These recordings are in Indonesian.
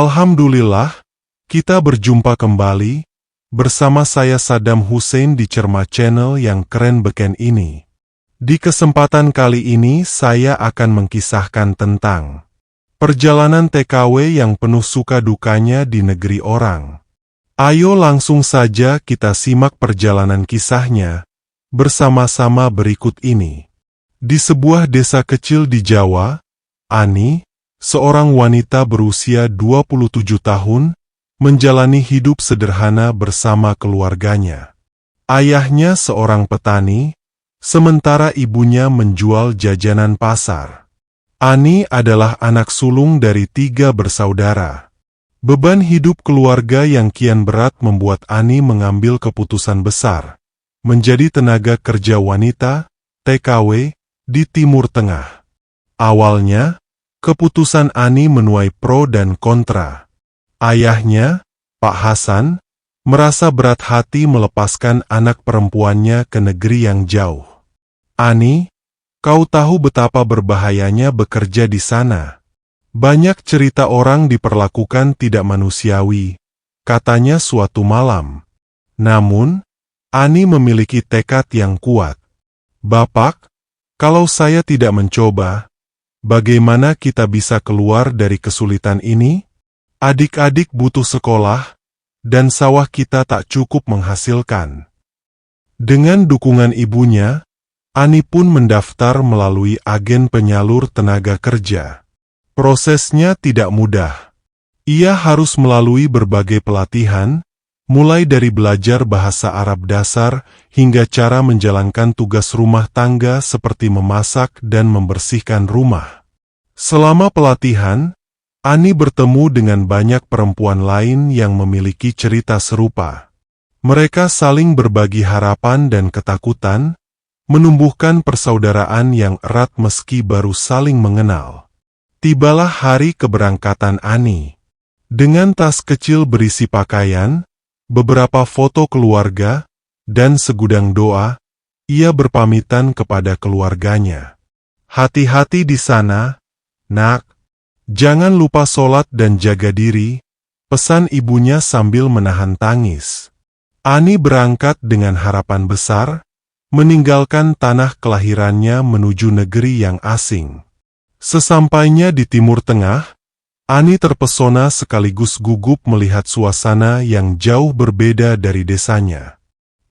Alhamdulillah, kita berjumpa kembali, bersama saya Saddam Hussein di Cermat Channel yang keren beken ini. Di kesempatan kali ini saya akan mengkisahkan tentang perjalanan TKW yang penuh suka dukanya di negeri orang. Ayo langsung saja kita simak perjalanan kisahnya, bersama-sama berikut ini. Di sebuah desa kecil di Jawa, Ani, seorang wanita berusia 27 tahun, menjalani hidup sederhana bersama keluarganya. Ayahnya seorang petani, sementara ibunya menjual jajanan pasar. Ani adalah anak sulung dari 3 bersaudara. Beban hidup keluarga yang kian berat membuat Ani mengambil keputusan besar, menjadi tenaga kerja wanita, TKW, di Timur Tengah. Awalnya, keputusan Ani menuai pro dan kontra. Ayahnya, Pak Hasan, merasa berat hati melepaskan anak perempuannya ke negeri yang jauh. Ani, kau tahu betapa berbahayanya bekerja di sana. Banyak cerita orang diperlakukan tidak manusiawi, katanya suatu malam. Namun, Ani memiliki tekad yang kuat. Bapak, kalau saya tidak mencoba, bagaimana kita bisa keluar dari kesulitan ini? Adik-adik butuh sekolah, dan sawah kita tak cukup menghasilkan. Dengan dukungan ibunya, Ani pun mendaftar melalui agen penyalur tenaga kerja. Prosesnya tidak mudah. Ia harus melalui berbagai pelatihan, mulai dari belajar bahasa Arab dasar hingga cara menjalankan tugas rumah tangga seperti memasak dan membersihkan rumah. Selama pelatihan, Ani bertemu dengan banyak perempuan lain yang memiliki cerita serupa. Mereka saling berbagi harapan dan ketakutan, menumbuhkan persaudaraan yang erat meski baru saling mengenal. Tibalah hari keberangkatan Ani. Dengan tas kecil berisi pakaian, beberapa foto keluarga, dan segudang doa, ia berpamitan kepada keluarganya. Hati-hati di sana, nak. Jangan lupa sholat dan jaga diri, pesan ibunya sambil menahan tangis. Ani berangkat dengan harapan besar, meninggalkan tanah kelahirannya menuju negeri yang asing. Sesampainya di Timur Tengah, Ani terpesona sekaligus gugup melihat suasana yang jauh berbeda dari desanya.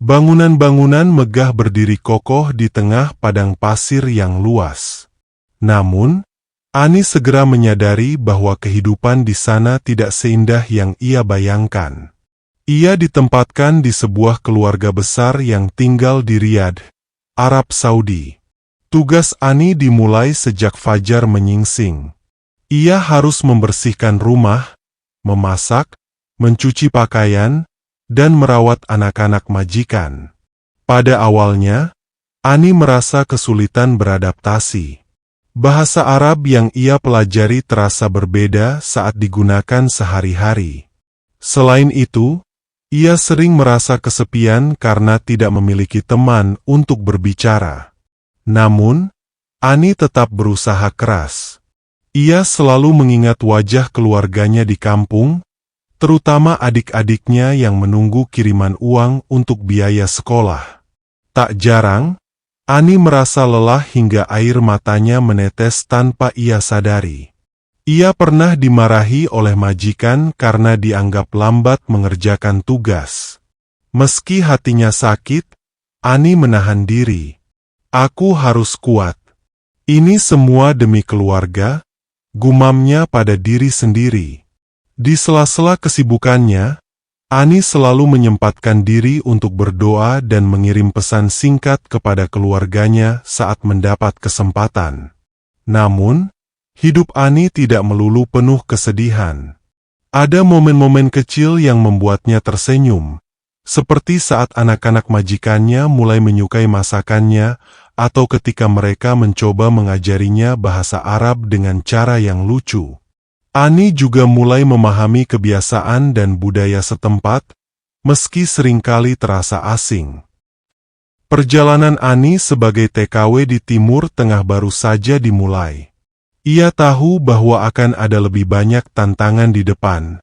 Bangunan-bangunan megah berdiri kokoh di tengah padang pasir yang luas. Namun, Ani segera menyadari bahwa kehidupan di sana tidak seindah yang ia bayangkan. Ia ditempatkan di sebuah keluarga besar yang tinggal di Riyadh, Arab Saudi. Tugas Ani dimulai sejak fajar menyingsing. Ia harus membersihkan rumah, memasak, mencuci pakaian, dan merawat anak-anak majikan. Pada awalnya, Ani merasa kesulitan beradaptasi. Bahasa Arab yang ia pelajari terasa berbeda saat digunakan sehari-hari. Selain itu, ia sering merasa kesepian karena tidak memiliki teman untuk berbicara. Namun, Ani tetap berusaha keras. Ia selalu mengingat wajah keluarganya di kampung, terutama adik-adiknya yang menunggu kiriman uang untuk biaya sekolah. Tak jarang, Ani merasa lelah hingga air matanya menetes tanpa ia sadari. Ia pernah dimarahi oleh majikan karena dianggap lambat mengerjakan tugas. Meski hatinya sakit, Ani menahan diri. Aku harus kuat. Ini semua demi keluarga, gumamnya pada diri sendiri. Di sela-sela kesibukannya, Ani selalu menyempatkan diri untuk berdoa dan mengirim pesan singkat kepada keluarganya saat mendapat kesempatan. Namun, hidup Ani tidak melulu penuh kesedihan. Ada momen-momen kecil yang membuatnya tersenyum, seperti saat anak-anak majikannya mulai menyukai masakannya atau ketika mereka mencoba mengajarinya bahasa Arab dengan cara yang lucu. Ani juga mulai memahami kebiasaan dan budaya setempat, meski seringkali terasa asing. Perjalanan Ani sebagai TKW di Timur Tengah baru saja dimulai. Ia tahu bahwa akan ada lebih banyak tantangan di depan,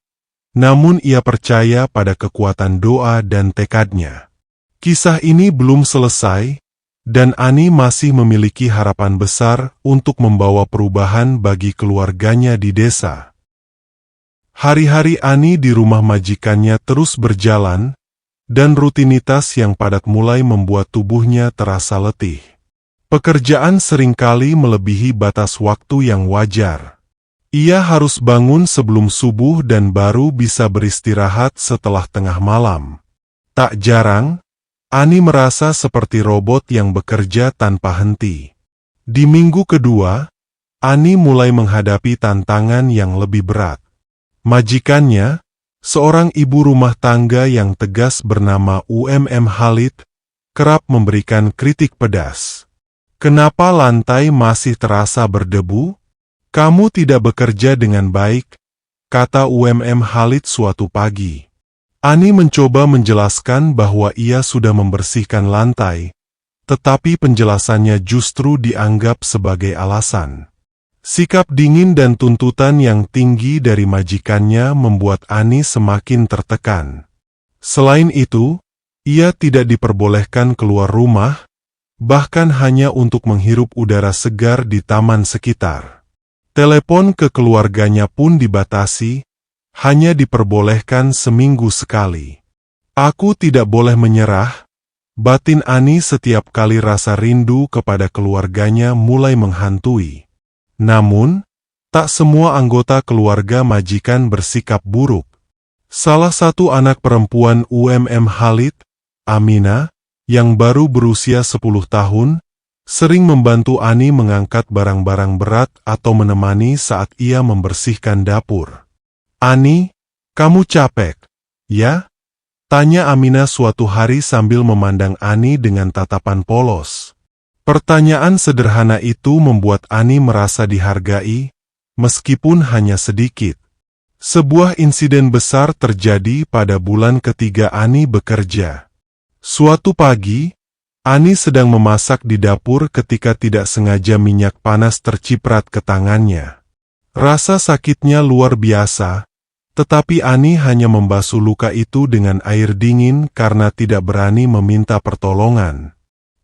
namun ia percaya pada kekuatan doa dan tekadnya. Kisah ini belum selesai, dan Ani masih memiliki harapan besar untuk membawa perubahan bagi keluarganya di desa. Hari-hari Ani di rumah majikannya terus berjalan, dan rutinitas yang padat mulai membuat tubuhnya terasa letih. Pekerjaan seringkali melebihi batas waktu yang wajar. Ia harus bangun sebelum subuh dan baru bisa beristirahat setelah tengah malam. Tak jarang, Ani merasa seperti robot yang bekerja tanpa henti. Di minggu kedua, Ani mulai menghadapi tantangan yang lebih berat. Majikannya, seorang ibu rumah tangga yang tegas bernama Khalid, kerap memberikan kritik pedas. "Kenapa lantai masih terasa berdebu? Kamu tidak bekerja dengan baik," kata Khalid suatu pagi. Ani mencoba menjelaskan bahwa ia sudah membersihkan lantai, tetapi penjelasannya justru dianggap sebagai alasan. Sikap dingin dan tuntutan yang tinggi dari majikannya membuat Ani semakin tertekan. Selain itu, ia tidak diperbolehkan keluar rumah, bahkan hanya untuk menghirup udara segar di taman sekitar. Telepon ke keluarganya pun dibatasi, hanya diperbolehkan seminggu sekali. "Aku tidak boleh menyerah," batin Ani setiap kali rasa rindu kepada keluarganya mulai menghantui. Namun, tak semua anggota keluarga majikan bersikap buruk. Salah satu anak perempuan Khalid, Amina, yang baru berusia 10 tahun, sering membantu Ani mengangkat barang-barang berat atau menemani saat ia membersihkan dapur. "Ani, kamu capek, ya?" tanya Amina suatu hari sambil memandang Ani dengan tatapan polos. Pertanyaan sederhana itu membuat Ani merasa dihargai, meskipun hanya sedikit. Sebuah insiden besar terjadi pada bulan ketiga Ani bekerja. Suatu pagi, Ani sedang memasak di dapur ketika tidak sengaja minyak panas terciprat ke tangannya. Rasa sakitnya luar biasa, tetapi Ani hanya membasuh luka itu dengan air dingin karena tidak berani meminta pertolongan.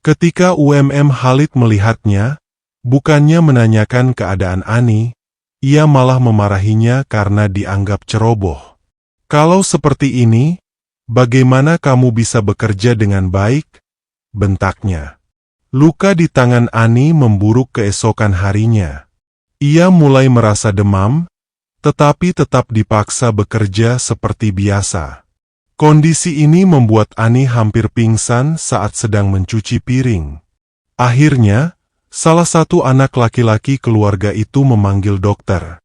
Ketika Khalid melihatnya, bukannya menanyakan keadaan Ani, ia malah memarahinya karena dianggap ceroboh. "Kalau seperti ini, bagaimana kamu bisa bekerja dengan baik?" bentaknya. Luka di tangan Ani memburuk keesokan harinya. Ia mulai merasa demam, tetapi tetap dipaksa bekerja seperti biasa. Kondisi ini membuat Ani hampir pingsan saat sedang mencuci piring. Akhirnya, salah satu anak laki-laki keluarga itu memanggil dokter.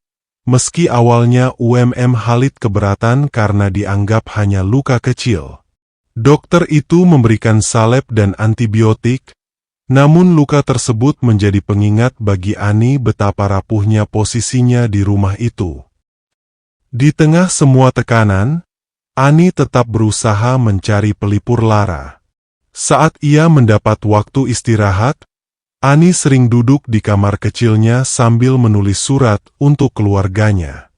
Meski awalnya Khalid keberatan karena dianggap hanya luka kecil. Dokter itu memberikan salep dan antibiotik, namun luka tersebut menjadi pengingat bagi Ani betapa rapuhnya posisinya di rumah itu. Di tengah semua tekanan, Ani tetap berusaha mencari pelipur lara. Saat ia mendapat waktu istirahat, Ani sering duduk di kamar kecilnya sambil menulis surat untuk keluarganya.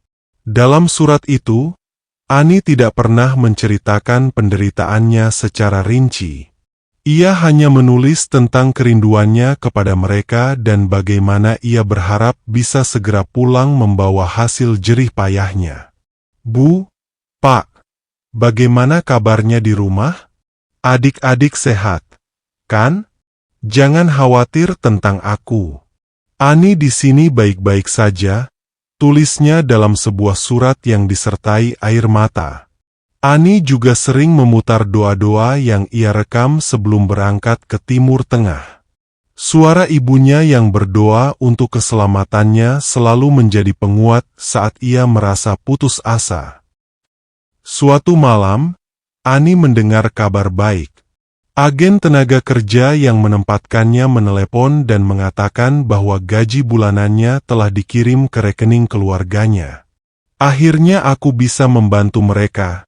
Dalam surat itu, Ani tidak pernah menceritakan penderitaannya secara rinci. Ia hanya menulis tentang kerinduannya kepada mereka dan bagaimana ia berharap bisa segera pulang membawa hasil jerih payahnya. "Bu, Pak, bagaimana kabarnya di rumah? Adik-adik sehat, kan? Jangan khawatir tentang aku. Ani di sini baik-baik saja," tulisnya dalam sebuah surat yang disertai air mata. Ani juga sering memutar doa-doa yang ia rekam sebelum berangkat ke Timur Tengah. Suara ibunya yang berdoa untuk keselamatannya selalu menjadi penguat saat ia merasa putus asa. Suatu malam, Ani mendengar kabar baik. Agen tenaga kerja yang menempatkannya menelepon dan mengatakan bahwa gaji bulanannya telah dikirim ke rekening keluarganya. "Akhirnya aku bisa membantu mereka,"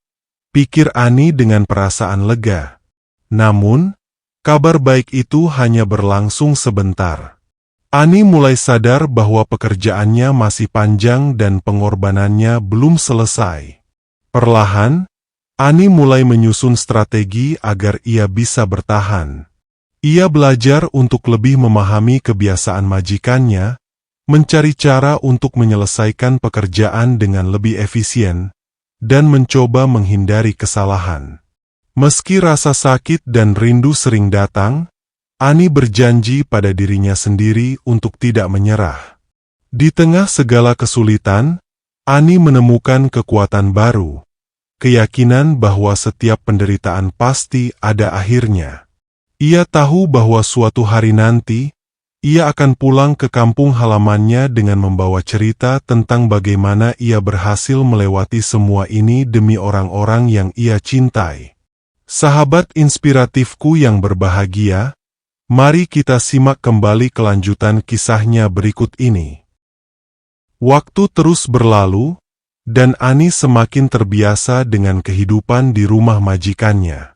pikir Ani dengan perasaan lega. Namun, kabar baik itu hanya berlangsung sebentar. Ani mulai sadar bahwa pekerjaannya masih panjang dan pengorbanannya belum selesai. Perlahan, Ani mulai menyusun strategi agar ia bisa bertahan. Ia belajar untuk lebih memahami kebiasaan majikannya, mencari cara untuk menyelesaikan pekerjaan dengan lebih efisien, dan mencoba menghindari kesalahan. Meski rasa sakit dan rindu sering datang, Ani berjanji pada dirinya sendiri untuk tidak menyerah. Di tengah segala kesulitan, Ani menemukan kekuatan baru. Keyakinan bahwa setiap penderitaan pasti ada akhirnya. Ia tahu bahwa suatu hari nanti, ia akan pulang ke kampung halamannya dengan membawa cerita tentang bagaimana ia berhasil melewati semua ini demi orang-orang yang ia cintai. Sahabat inspiratifku yang berbahagia, mari kita simak kembali kelanjutan kisahnya berikut ini. Waktu terus berlalu, dan Ani semakin terbiasa dengan kehidupan di rumah majikannya.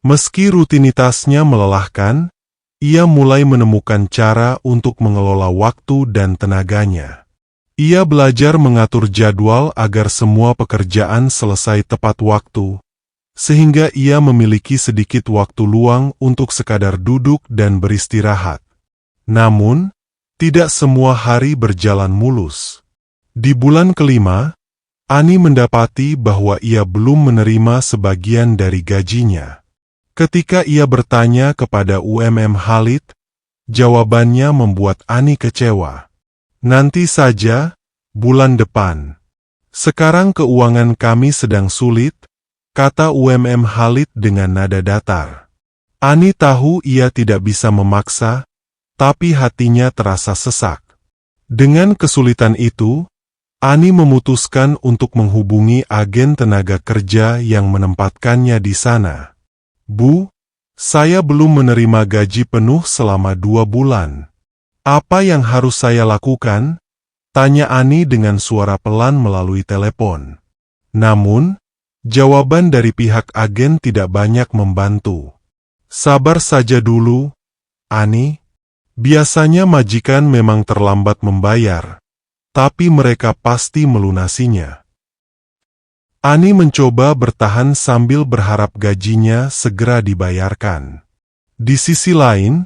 Meski rutinitasnya melelahkan, ia mulai menemukan cara untuk mengelola waktu dan tenaganya. Ia belajar mengatur jadwal agar semua pekerjaan selesai tepat waktu, sehingga ia memiliki sedikit waktu luang untuk sekadar duduk dan beristirahat. Namun, tidak semua hari berjalan mulus. Di bulan kelima, Ani mendapati bahwa ia belum menerima sebagian dari gajinya. Ketika ia bertanya kepada UMM Khalid, jawabannya membuat Ani kecewa. Nanti saja, bulan depan. Sekarang keuangan kami sedang sulit, kata UMM Khalid dengan nada datar. Ani tahu ia tidak bisa memaksa, tapi hatinya terasa sesak. Dengan kesulitan itu, Ani memutuskan untuk menghubungi agen tenaga kerja yang menempatkannya di sana. Bu, saya belum menerima gaji penuh selama 2 bulan. Apa yang harus saya lakukan? Tanya Ani dengan suara pelan melalui telepon. Namun, jawaban dari pihak agen tidak banyak membantu. Sabar saja dulu, Ani. Biasanya majikan memang terlambat membayar, tapi mereka pasti melunasinya. Ani mencoba bertahan sambil berharap gajinya segera dibayarkan. Di sisi lain,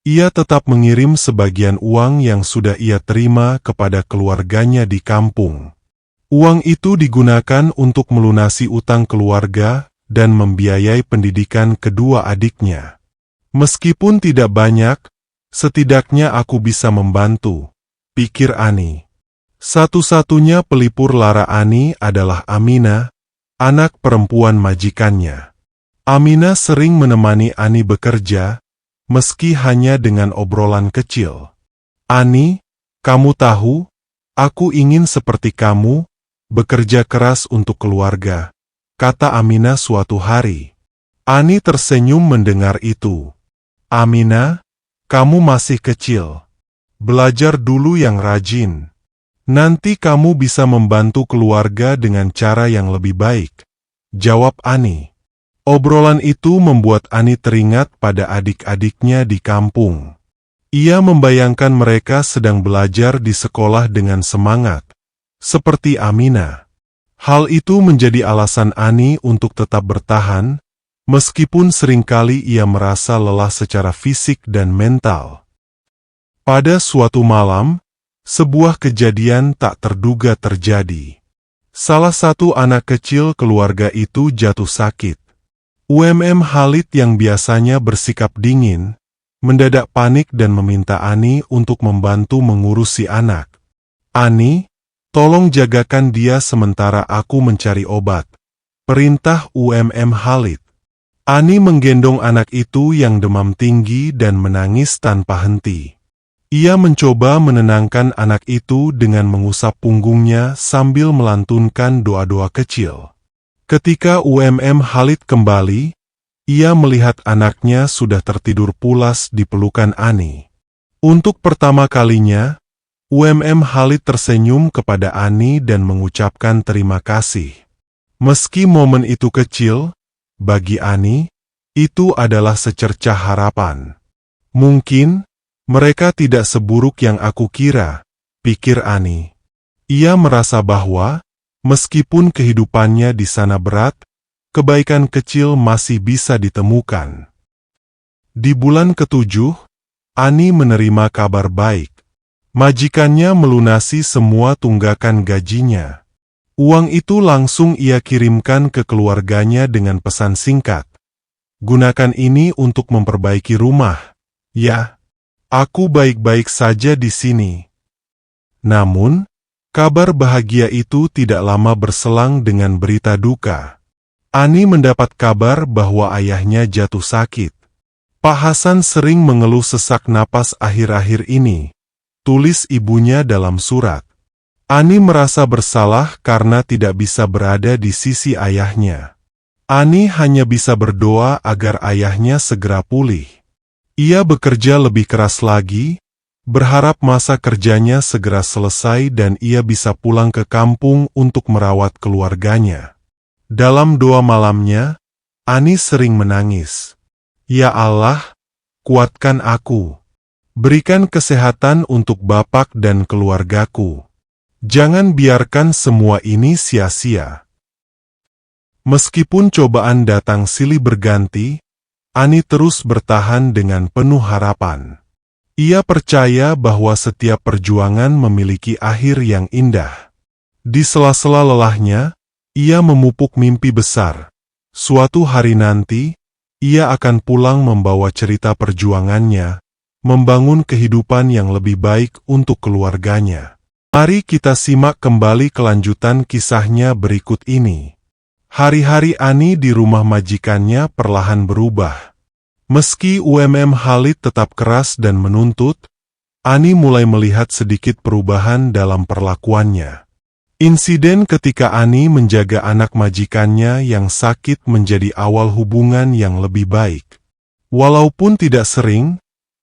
ia tetap mengirim sebagian uang yang sudah ia terima kepada keluarganya di kampung. Uang itu digunakan untuk melunasi utang keluarga dan membiayai pendidikan kedua adiknya. Meskipun tidak banyak, setidaknya aku bisa membantu, pikir Ani. Satu-satunya pelipur lara Ani adalah Amina, anak perempuan majikannya. Amina sering menemani Ani bekerja, meski hanya dengan obrolan kecil. Ani, kamu tahu, aku ingin seperti kamu, bekerja keras untuk keluarga, kata Amina suatu hari. Ani tersenyum mendengar itu. Amina, kamu masih kecil. Belajar dulu yang rajin. Nanti kamu bisa membantu keluarga dengan cara yang lebih baik, jawab Ani. Obrolan itu membuat Ani teringat pada adik-adiknya di kampung. Ia membayangkan mereka sedang belajar di sekolah dengan semangat, seperti Amina. Hal itu menjadi alasan Ani untuk tetap bertahan, meskipun seringkali ia merasa lelah secara fisik dan mental. Pada suatu malam, sebuah kejadian tak terduga terjadi. Salah satu anak kecil keluarga itu jatuh sakit. UMM Khalid yang biasanya bersikap dingin, mendadak panik dan meminta Ani untuk membantu mengurus si anak. Ani, tolong jagakan dia sementara aku mencari obat, perintah UMM Khalid. Ani menggendong anak itu yang demam tinggi dan menangis tanpa henti. Ia mencoba menenangkan anak itu dengan mengusap punggungnya sambil melantunkan doa-doa kecil. Ketika UMM Khalid kembali, ia melihat anaknya sudah tertidur pulas di pelukan Ani. Untuk pertama kalinya, UMM Khalid tersenyum kepada Ani dan mengucapkan terima kasih. Meski momen itu kecil, bagi Ani, itu adalah secercah harapan. Mungkin, Mereka tidak seburuk yang aku kira, pikir Ani. Ia merasa bahwa, meskipun kehidupannya di sana berat, kebaikan kecil masih bisa ditemukan. Di bulan ke-7, Ani menerima kabar baik. Majikannya melunasi semua tunggakan gajinya. Uang itu langsung ia kirimkan ke keluarganya dengan pesan singkat. Gunakan ini untuk memperbaiki rumah. Ya, aku baik-baik saja di sini. Namun, kabar bahagia itu tidak lama berselang dengan berita duka. Ani mendapat kabar bahwa ayahnya jatuh sakit. Pak Hasan sering mengeluh sesak napas akhir-akhir ini, tulis ibunya dalam surat. Ani merasa bersalah karena tidak bisa berada di sisi ayahnya. Ani hanya bisa berdoa agar ayahnya segera pulih. Ia bekerja lebih keras lagi, berharap masa kerjanya segera selesai dan ia bisa pulang ke kampung untuk merawat keluarganya. Dalam doa malamnya, Ani sering menangis. Ya Allah, kuatkan aku. Berikan kesehatan untuk bapak dan keluargaku. Jangan biarkan semua ini sia-sia. Meskipun cobaan datang silih berganti, Ani terus bertahan dengan penuh harapan. Ia percaya bahwa setiap perjuangan memiliki akhir yang indah. Di sela-sela lelahnya, ia memupuk mimpi besar. Suatu hari nanti, ia akan pulang membawa cerita perjuangannya, membangun kehidupan yang lebih baik untuk keluarganya. Mari kita simak kembali kelanjutan kisahnya berikut ini. Hari-hari Ani di rumah majikannya perlahan berubah. Meski Khalid tetap keras dan menuntut, Ani mulai melihat sedikit perubahan dalam perlakuannya. Insiden ketika Ani menjaga anak majikannya yang sakit menjadi awal hubungan yang lebih baik. Walaupun tidak sering,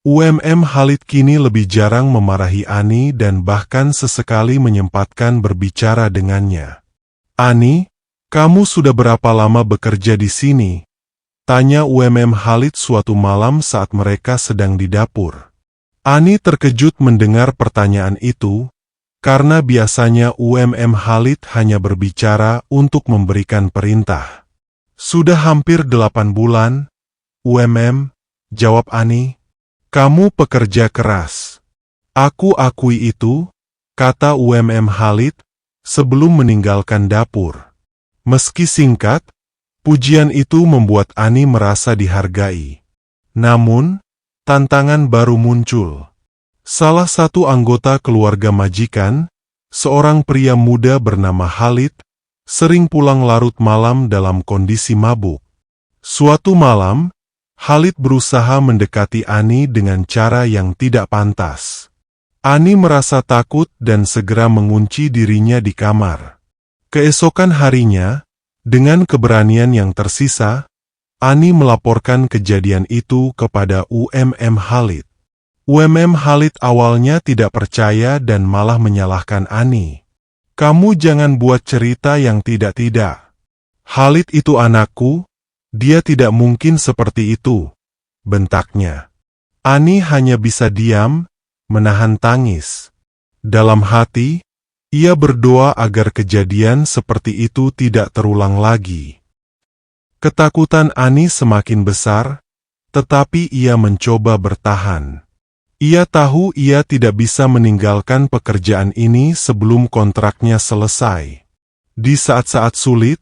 Khalid kini lebih jarang memarahi Ani dan bahkan sesekali menyempatkan berbicara dengannya. Ani, kamu sudah berapa lama bekerja di sini? Tanya Khalid suatu malam saat mereka sedang di dapur. Ani terkejut mendengar pertanyaan itu, karena biasanya Khalid hanya berbicara untuk memberikan perintah. Sudah hampir 8 bulan, jawab Ani. Kamu pekerja keras. Aku akui itu, kata Khalid, sebelum meninggalkan dapur. Meski singkat, pujian itu membuat Ani merasa dihargai. Namun, tantangan baru muncul. Salah satu anggota keluarga majikan, seorang pria muda bernama Khalid, sering pulang larut malam dalam kondisi mabuk. Suatu malam, Khalid berusaha mendekati Ani dengan cara yang tidak pantas. Ani merasa takut dan segera mengunci dirinya di kamar. Keesokan harinya, dengan keberanian yang tersisa, Ani melaporkan kejadian itu kepada Khalid. Khalid awalnya tidak percaya dan malah menyalahkan Ani. Kamu jangan buat cerita yang tidak-tidak. Khalid itu anakku, dia tidak mungkin seperti itu, bentaknya. Ani hanya bisa diam, menahan tangis. Dalam hati, ia berdoa agar kejadian seperti itu tidak terulang lagi. Ketakutan Ani semakin besar, tetapi ia mencoba bertahan. Ia tahu ia tidak bisa meninggalkan pekerjaan ini sebelum kontraknya selesai. Di saat-saat sulit,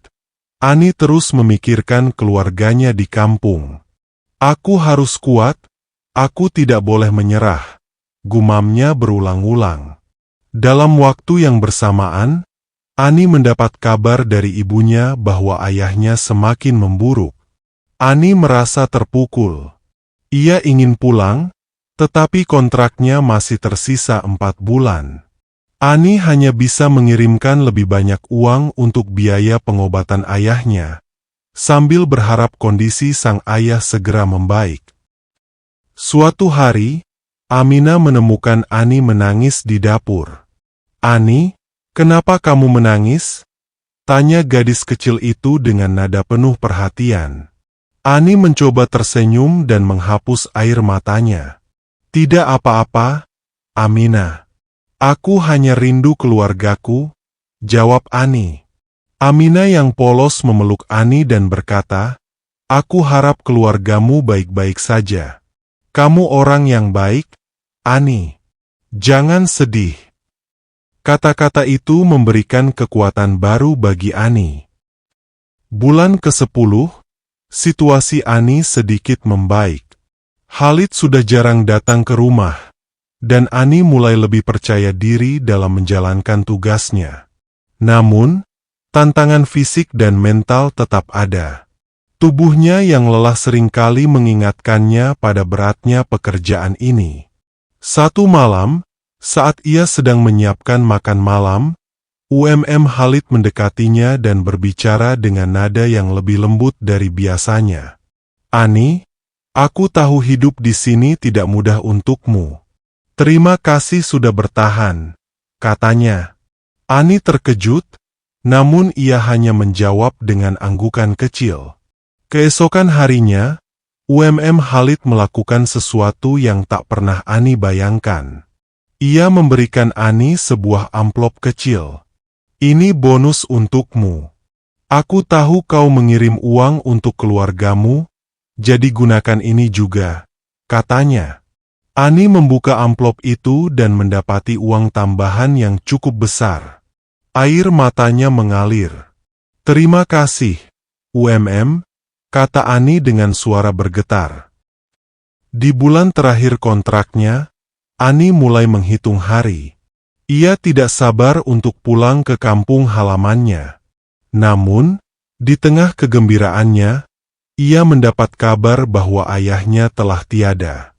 Ani terus memikirkan keluarganya di kampung. Aku harus kuat, aku tidak boleh menyerah, gumamnya berulang-ulang. Dalam waktu yang bersamaan, Ani mendapat kabar dari ibunya bahwa ayahnya semakin memburuk. Ani merasa terpukul. Ia ingin pulang, tetapi kontraknya masih tersisa 4 bulan. Ani hanya bisa mengirimkan lebih banyak uang untuk biaya pengobatan ayahnya, sambil berharap kondisi sang ayah segera membaik. Suatu hari, Amina menemukan Ani menangis di dapur. Ani, kenapa kamu menangis? Tanya gadis kecil itu dengan nada penuh perhatian. Ani mencoba tersenyum dan menghapus air matanya. Tidak apa-apa, Aminah. Aku hanya rindu keluargaku, jawab Ani. Aminah yang polos memeluk Ani dan berkata, aku harap keluargamu baik-baik saja. Kamu orang yang baik, Ani. Jangan sedih. Kata-kata itu memberikan kekuatan baru bagi Ani. Bulan ke-10, situasi Ani sedikit membaik. Khalid sudah jarang datang ke rumah, dan Ani mulai lebih percaya diri dalam menjalankan tugasnya. Namun, tantangan fisik dan mental tetap ada. Tubuhnya yang lelah seringkali mengingatkannya pada beratnya pekerjaan ini. Satu malam, saat ia sedang menyiapkan makan malam, Khalid mendekatinya dan berbicara dengan nada yang lebih lembut dari biasanya. Ani, aku tahu hidup di sini tidak mudah untukmu. Terima kasih sudah bertahan, katanya. Ani terkejut, namun ia hanya menjawab dengan anggukan kecil. Keesokan harinya, Khalid melakukan sesuatu yang tak pernah Ani bayangkan. Ia memberikan Ani sebuah amplop kecil. Ini bonus untukmu. Aku tahu kau mengirim uang untuk keluargamu, jadi gunakan ini juga, katanya. Ani membuka amplop itu dan mendapati uang tambahan yang cukup besar. Air matanya mengalir. Terima kasih, kata Ani dengan suara bergetar. Di bulan terakhir kontraknya, Ani mulai menghitung hari. Ia tidak sabar untuk pulang ke kampung halamannya. Namun, di tengah kegembiraannya, ia mendapat kabar bahwa ayahnya telah tiada.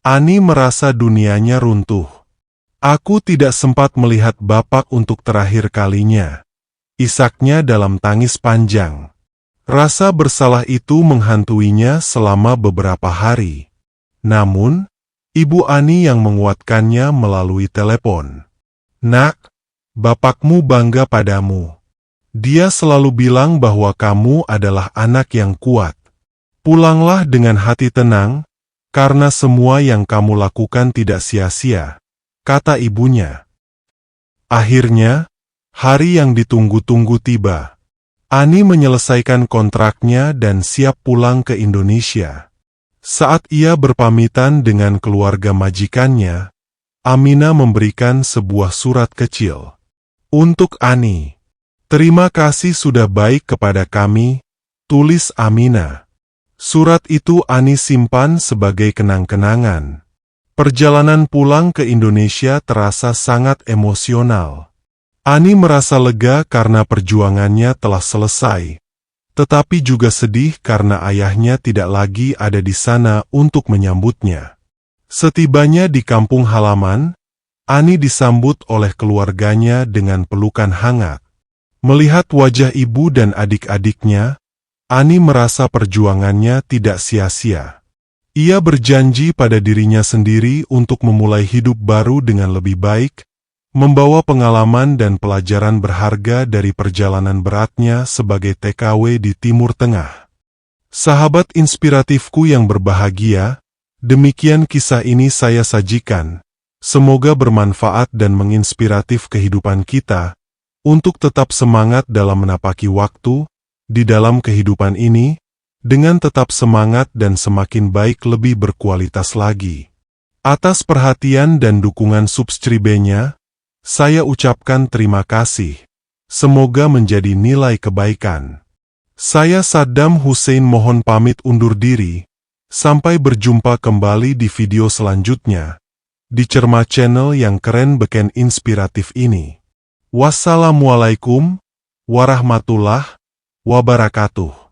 Ani merasa dunianya runtuh. Aku tidak sempat melihat bapak untuk terakhir kalinya, isaknya dalam tangis panjang. Rasa bersalah itu menghantuinya selama beberapa hari. Namun, Ibu Ani yang menguatkannya melalui telepon. Nak, bapakmu bangga padamu. Dia selalu bilang bahwa kamu adalah anak yang kuat. Pulanglah dengan hati tenang, karena semua yang kamu lakukan tidak sia-sia, kata ibunya. Akhirnya, hari yang ditunggu-tunggu tiba. Ani menyelesaikan kontraknya dan siap pulang ke Indonesia. Saat ia berpamitan dengan keluarga majikannya, Aminah memberikan sebuah surat kecil. Untuk Ani. Terima kasih sudah baik kepada kami, tulis Aminah. Surat itu Ani simpan sebagai kenang-kenangan. Perjalanan pulang ke Indonesia terasa sangat emosional. Ani merasa lega karena perjuangannya telah selesai, tetapi juga sedih karena ayahnya tidak lagi ada di sana untuk menyambutnya. Setibanya di kampung halaman, Ani disambut oleh keluarganya dengan pelukan hangat. Melihat wajah ibu dan adik-adiknya, Ani merasa perjuangannya tidak sia-sia. Ia berjanji pada dirinya sendiri untuk memulai hidup baru dengan lebih baik, membawa pengalaman dan pelajaran berharga dari perjalanan beratnya sebagai TKW di Timur Tengah. Sahabat inspiratifku yang berbahagia, demikian kisah ini saya sajikan. Semoga bermanfaat dan menginspiratif kehidupan kita, untuk tetap semangat dalam menapaki waktu, di dalam kehidupan ini, dengan tetap semangat dan semakin baik lebih berkualitas lagi. Atas perhatian dan dukungan subscribe-nya, saya ucapkan terima kasih. Semoga menjadi nilai kebaikan. Saya Saddam Hussein mohon pamit undur diri. Sampai berjumpa kembali di video selanjutnya, di Cerma Channel yang keren beken inspiratif ini. Wassalamualaikum warahmatullahi wabarakatuh.